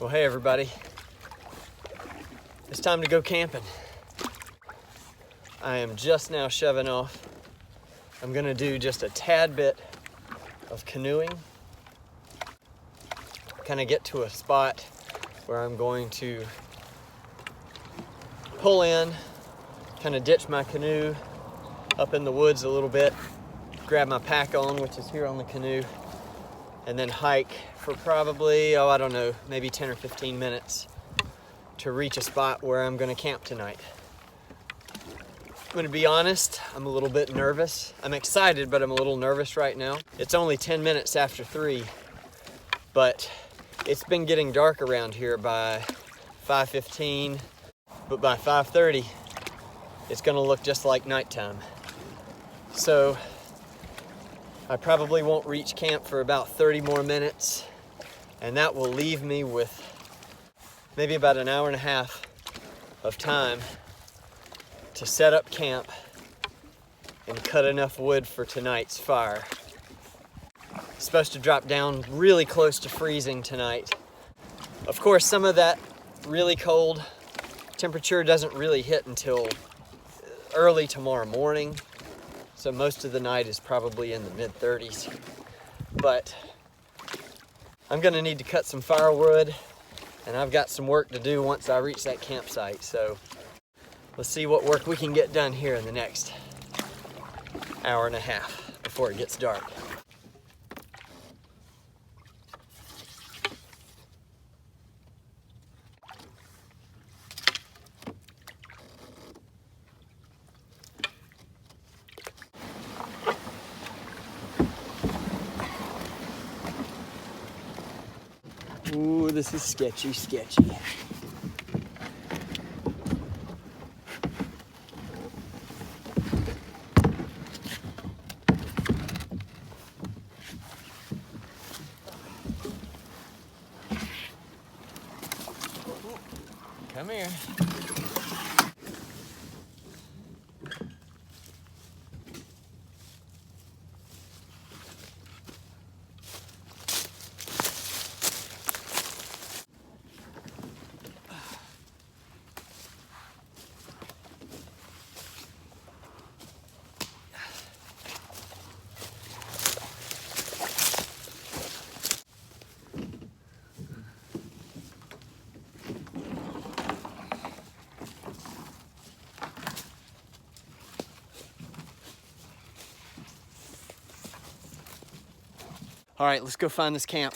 Well, hey everybody, it's time to go camping. I am just now shoving off. I'm gonna do just a tad bit of canoeing, kind of get to a spot where I'm going to pull in, kind of ditch my canoe up in the woods a little bit, grab my pack on, which is here on the canoe, and then hike for probably, I don't know, maybe 10 or 15 minutes to reach a spot where I'm gonna camp tonight. I'm gonna be honest, I'm a little bit nervous. I'm excited, but I'm a little nervous right now. It's only 10 minutes after 3, but it's been getting dark around here by 5:15, but by 5:30, it's gonna look just like nighttime. So I probably won't reach camp for about 30 more minutes, and that will leave me with maybe about an hour and a half of time to set up camp and cut enough wood for tonight's fire. It's supposed to drop down really close to freezing tonight. Of course, some of that really cold temperature doesn't really hit until early tomorrow morning. So most of the night is probably in the mid-30s. But I'm gonna need to cut some firewood, and I've got some work to do once I reach that campsite. So let's see what work we can get done here in the next hour and a half before it gets dark. Ooh, this is sketchy. Come here. All right, let's go find this camp.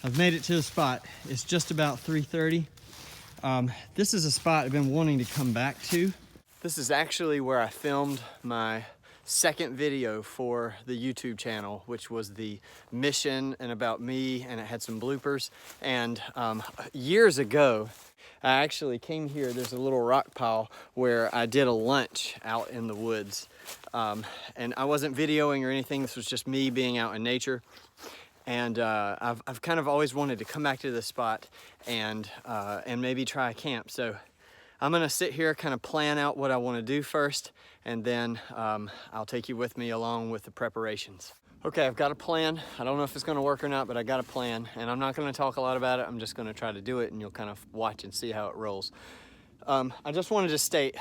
I've made it to the spot. It's just about 3:30. This is a spot I've been wanting to come back to. This is actually where I filmed my second video for the YouTube channel, which was the mission and about me, and it had some bloopers. And years ago, I actually came here. There's a little rock pile where I did a lunch out in the woods. And I wasn't videoing or anything. This was just me being out in nature. And I've kind of always wanted to come back to this spot and maybe try a camp. So I'm gonna sit here, kind of plan out what I want to do first, and then I'll take you with me along with the preparations. Okay, I've got a plan. I don't know if it's gonna work or not, but I got a plan, and I'm not gonna talk a lot about it. I'm just gonna try to do it, and you'll kind of watch and see how it rolls. I just wanted to state,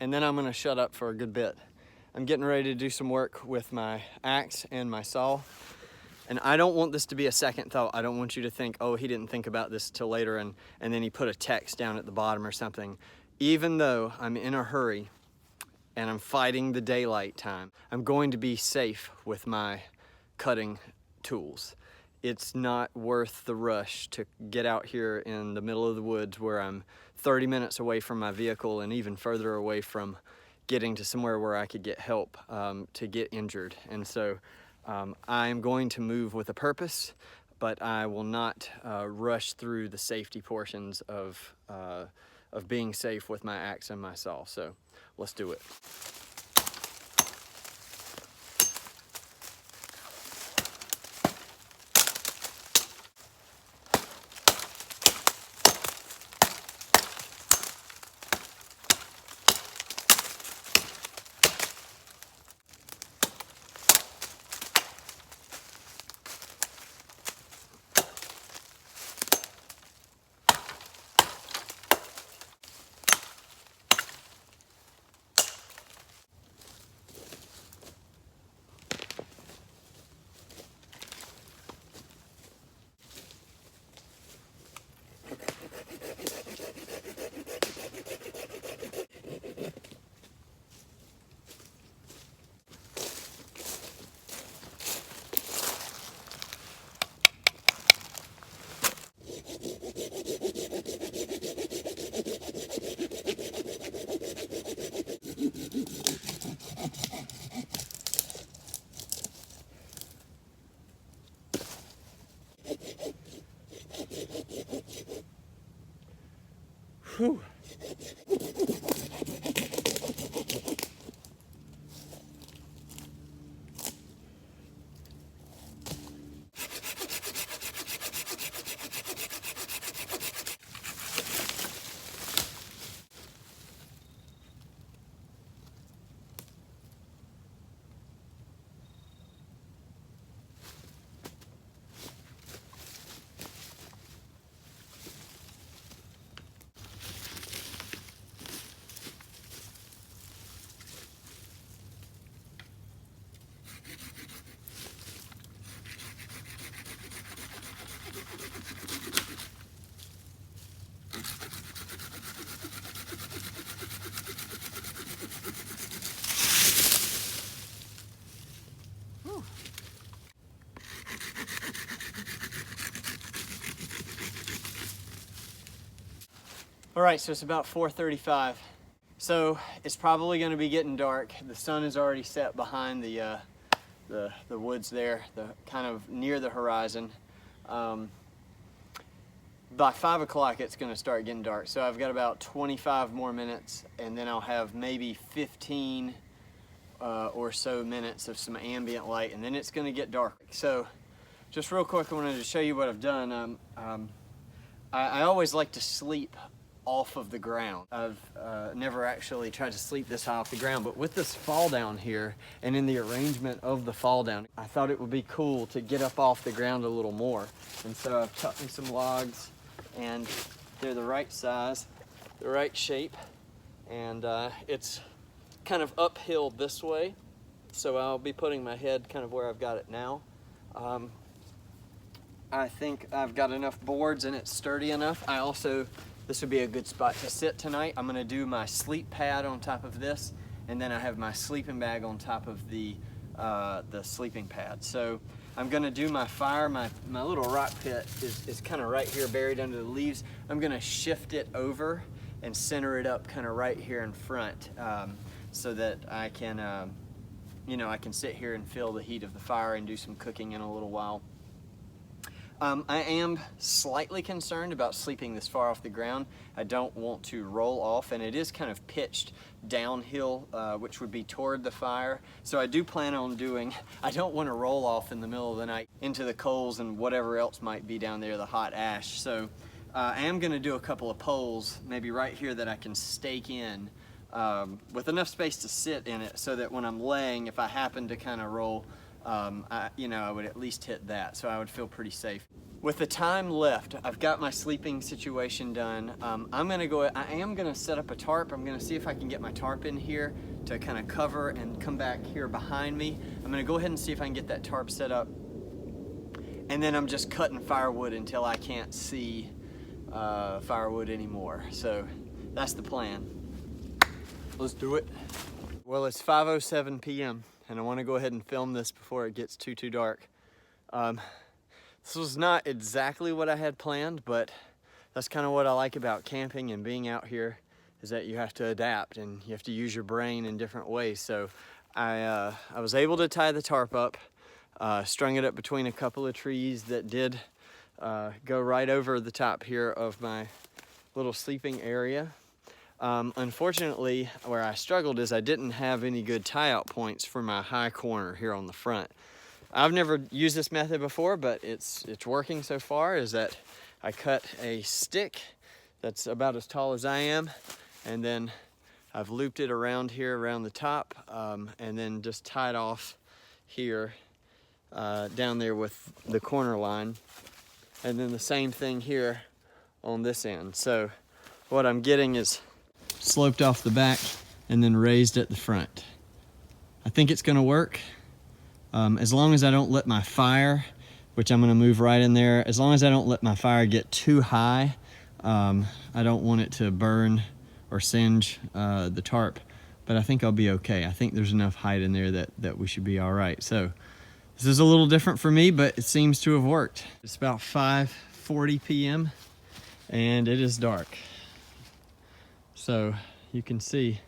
and then I'm gonna shut up for a good bit. I'm getting ready to do some work with my axe and my saw. And I don't want this to be a second thought. I don't want you to think, oh, he didn't think about this till later and then he put a text down at the bottom or something. Even though I'm in a hurry and I'm fighting the daylight time, I'm going to be safe with my cutting tools. It's not worth the rush to get out here in the middle of the woods where I'm 30 minutes away from my vehicle and even further away from getting to somewhere where I could get help to get injured. And so I'm going to move with a purpose, but I will not rush through the safety portions of being safe with my axe and my saw. So let's do it. All right, so it's about 4:35. So it's probably going to be getting dark. The sun is already set behind the woods there, kind of near the horizon. By 5 o'clock, it's going to start getting dark. So I've got about 25 more minutes, and then I'll have maybe 15 or so minutes of some ambient light, and then it's going to get dark. So just real quick, I wanted to show you what I've done. I always like to sleep off of the ground. I've never actually tried to sleep this high off the ground, but with this fall down here and in the arrangement of the fall down, I thought it would be cool to get up off the ground a little more. And so I've cut me some logs, and they're the right size, the right shape, and it's kind of uphill this way, so I'll be putting my head kind of where I've got it now. I think I've got enough boards and it's sturdy enough. This would be a good spot to sit tonight. I'm gonna do my sleep pad on top of this, and then I have my sleeping bag on top of the sleeping pad. So I'm gonna do my fire. My little rock pit is kind of right here buried under the leaves. I'm gonna shift it over and center it up kind of right here in front, so that I can, I can sit here and feel the heat of the fire and do some cooking in a little while. I am slightly concerned about sleeping this far off the ground. I don't want to roll off, and it is kind of pitched downhill, which would be toward the fire. So I do plan on I don't want to roll off in the middle of the night into the coals and whatever else might be down there, the hot ash. So I am going to do a couple of poles, maybe right here, that I can stake in with enough space to sit in it, so that when I'm laying, if I happen to kind of roll, I would at least hit that, so I would feel pretty safe. With the time left, I've got my sleeping situation done. I am gonna set up a tarp. I'm gonna see if I can get my tarp in here to kind of cover and come back here behind me. I'm gonna go ahead and see if I can get that tarp set up. And then I'm just cutting firewood until I can't see firewood anymore. So that's the plan. Let's do it. Well, it's 5:07 p.m. and I want to go ahead and film this before it gets too dark. This was not exactly what I had planned, but that's kind of what I like about camping and being out here, is that you have to adapt and you have to use your brain in different ways. So I was able to tie the tarp up, strung it up between a couple of trees that did go right over the top here of my little sleeping area. Unfortunately, where I struggled is I didn't have any good tie-out points for my high corner here on the front. I've never used this method before, but it's working so far. Is that I cut a stick that's about as tall as I am, and then I've looped it around here, around the top, and then just tied off here, down there with the corner line, and then the same thing here on this end. So what I'm getting is sloped off the back and then raised at the front. I think it's gonna work. As long as I don't let my fire, which I'm gonna move right in there, as long as I don't let my fire get too high, I don't want it to burn or singe the tarp, but I think I'll be okay. I think there's enough height in there that we should be all right. So this is a little different for me, but it seems to have worked. It's about 5:40 p.m. and it is dark. So you can see,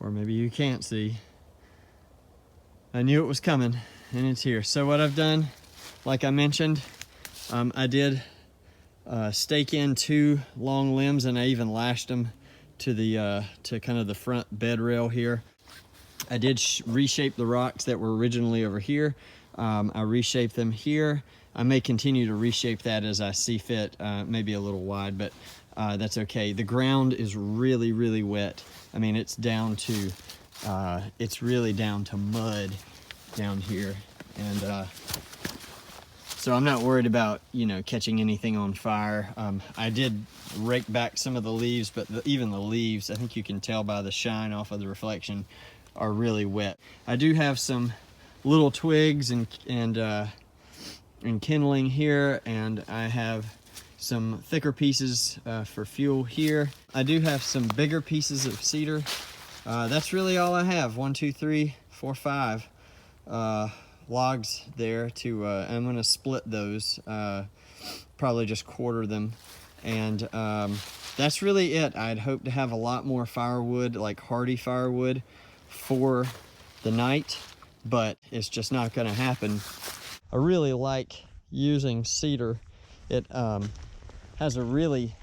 or maybe you can't see, I knew it was coming, and it's here. So what I've done, like I mentioned, I did stake in 2 long limbs, and I even lashed them to the to kind of the front bed rail here. I did reshape the rocks that were originally over here. I reshaped them here. I may continue to reshape that as I see fit, maybe a little wide, but that's okay. The ground is really, really wet. I mean, it's really down to mud down here. And so I'm not worried about, catching anything on fire. I did rake back some of the leaves, but even the leaves, I think you can tell by the shine off of the reflection, are really wet. I do have some little twigs and kindling here, and I have some thicker pieces for fuel here. I do have some bigger pieces of cedar. That's really all I have. 1, 2, 3, 4, 5 logs there to, I'm gonna split those, probably just quarter them. And that's really it. I'd hoped to have a lot more firewood, like hardy firewood, for the night, but it's just not gonna happen. I really like using cedar. It has a really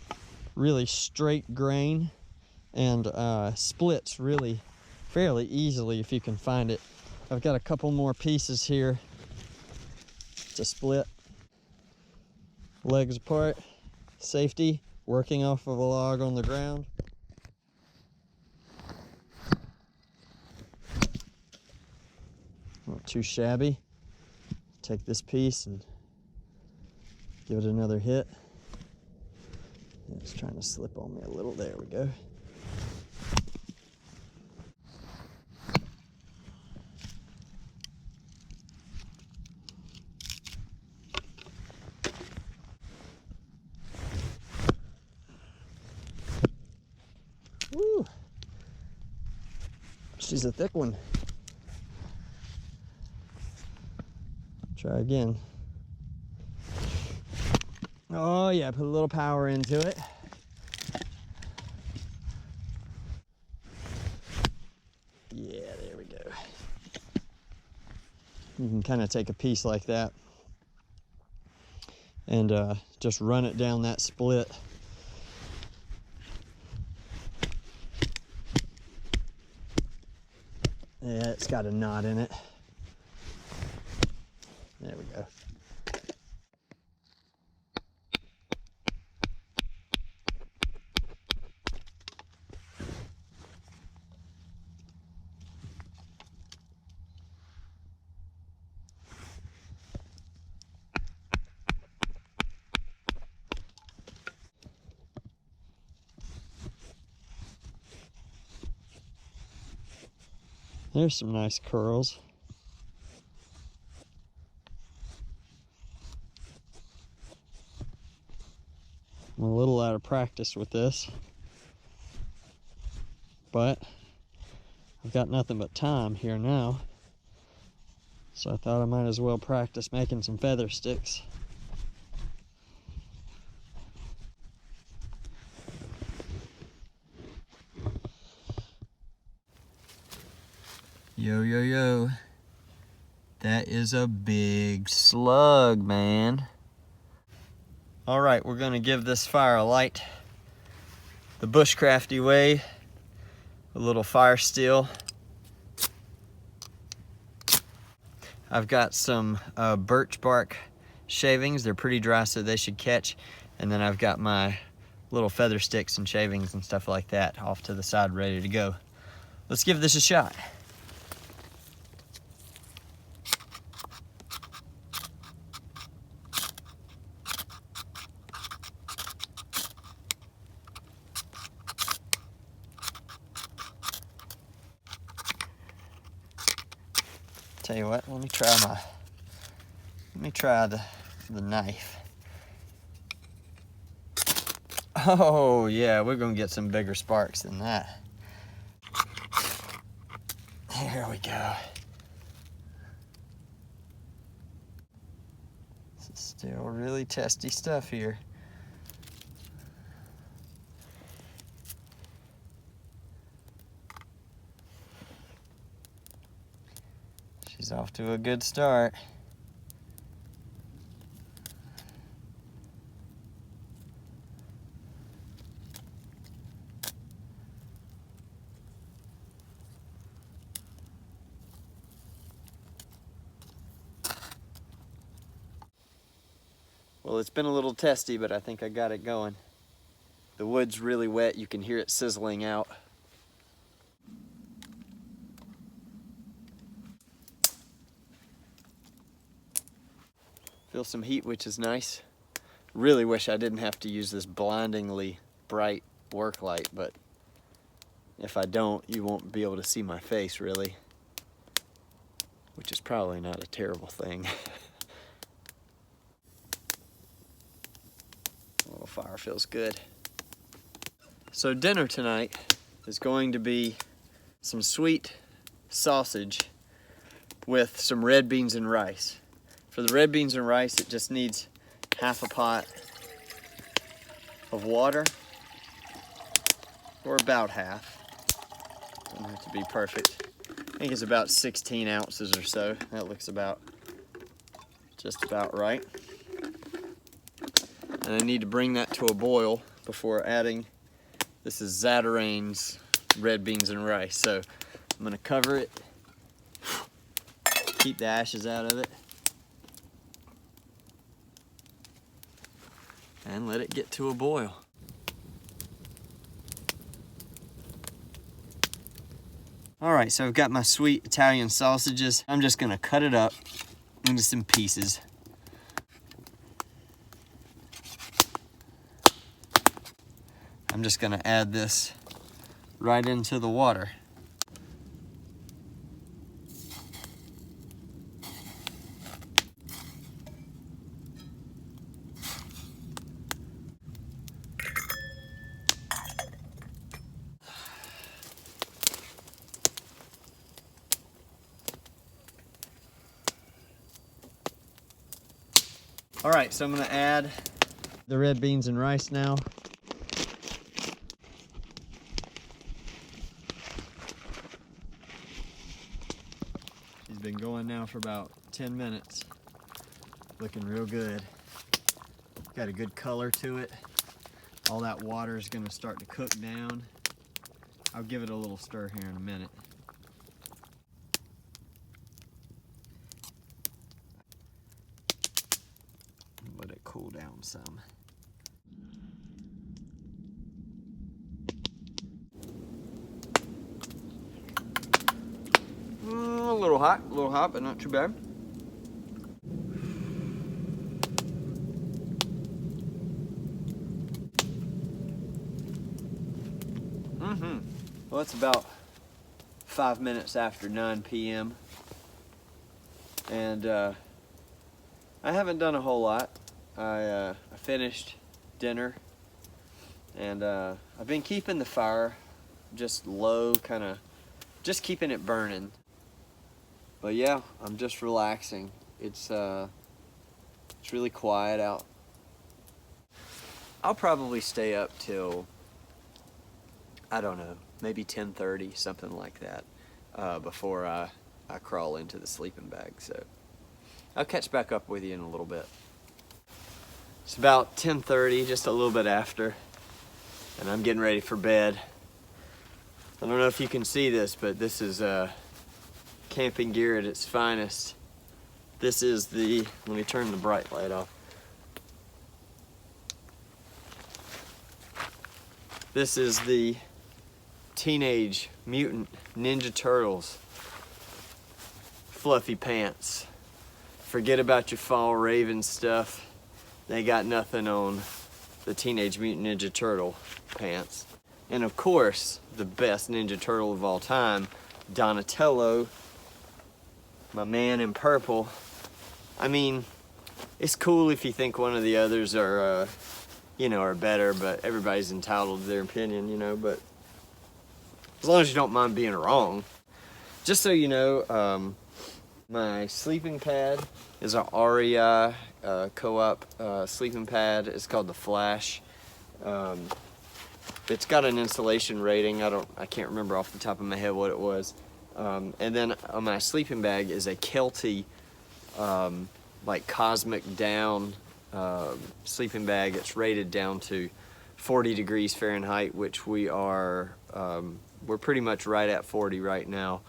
straight grain and splits really fairly easily if you can find it. I've got a couple more pieces here to split. Legs apart, safety, working off of a log on the ground. Not too shabby. Take this piece and give it another hit. It's trying to slip on me a little. There we go. Woo! She's a thick one. Try again. Oh yeah, put a little power into it. Yeah, there we go. You can kind of take a piece like that and just run it down that split. Yeah, it's got a knot in it. There we go. There's some nice curls. I'm a little out of practice with this, but I've got nothing but time here now, so I thought I might as well practice making some feather sticks. Yo, yo, yo. That is a big slug, man. All right, we're gonna give this fire a light the bushcrafty way, a little fire steel. I've got some birch bark shavings. They're pretty dry, so they should catch. And then I've got my little feather sticks and shavings and stuff like that off to the side, ready to go. Let's give this a shot. Tell you what, let me try the knife. Oh yeah, we're gonna get some bigger sparks than that. There we go. This is still really testy stuff here. She's off to a good start. Well, it's been a little testy, but I think I got it going. The wood's really wet. You can hear it sizzling out. Feel some heat, which is nice. Really wish I didn't have to use this blindingly bright work light, but if I don't, you won't be able to see my face, really. Which is probably not a terrible thing. Oh, fire feels good. So dinner tonight is going to be some sweet sausage with some red beans and rice. For the red beans and rice, it just needs half a pot of water or about half. Doesn't have to be perfect. I think it's about 16 ounces or so. That looks about just about right. And I need to bring that to a boil before adding, this is Zatarain's red beans and rice. So I'm gonna cover it, keep the ashes out of it, and let it get to a boil. All right, so I've got my sweet Italian sausages. I'm just gonna cut it up into some pieces. I'm just gonna add this right into the water. All right, so I'm gonna add the red beans and rice now. She's been going now for about 10 minutes. Looking real good. Got a good color to it. All that water is gonna start to cook down. I'll give it a little stir here in a minute. Let it cool down some. A little hot, but not too bad. Well, it's about 5 minutes after 9 p.m. and I haven't done a whole lot. I finished dinner, and I've been keeping the fire just low, kind of just keeping it burning. But yeah, I'm just relaxing. It's really quiet out. I'll probably stay up till, I don't know, maybe 10:30, something like that, before I crawl into the sleeping bag. So I'll catch back up with you in a little bit. It's about 10:30, just a little bit after, and I'm getting ready for bed. I don't know if you can see this, but this is camping gear at its finest. This is the, let me turn the bright light off. This is the Teenage Mutant Ninja Turtles fluffy pants. Forget about your fall Raven stuff. They got nothing on the Teenage Mutant Ninja Turtle pants. And of course, the best Ninja Turtle of all time, Donatello, my man in purple. I mean, it's cool if you think one of the others are, you know, are better, but everybody's entitled to their opinion, you know, but as long as you don't mind being wrong. Just so you know, my sleeping pad is a REI co-op sleeping pad. It's called the Flash. It's got an insulation rating. I can't remember off the top of my head what it was. And then on my sleeping bag is a Kelty like Cosmic Down sleeping bag. It's rated down to 40 degrees Fahrenheit, which we are, we're pretty much right at 40 right now.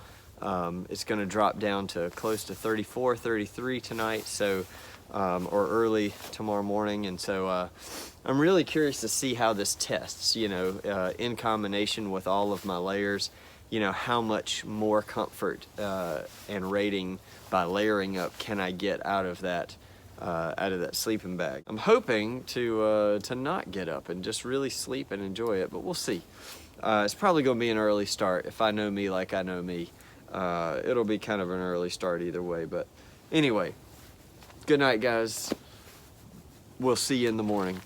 It's going to drop down to close to 34, 33 tonight, so or early tomorrow morning, and so I'm really curious to see how this tests, you know, in combination with all of my layers, you know, how much more comfort and rating by layering up can I get out of that sleeping bag. I'm hoping to not get up and just really sleep and enjoy it, but we'll see. It's probably going to be an early start. If I know me like I know me, it'll be kind of an early start either way. But anyway, good night, guys. We'll see you in the morning.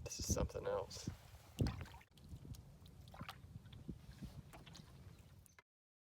This is something else.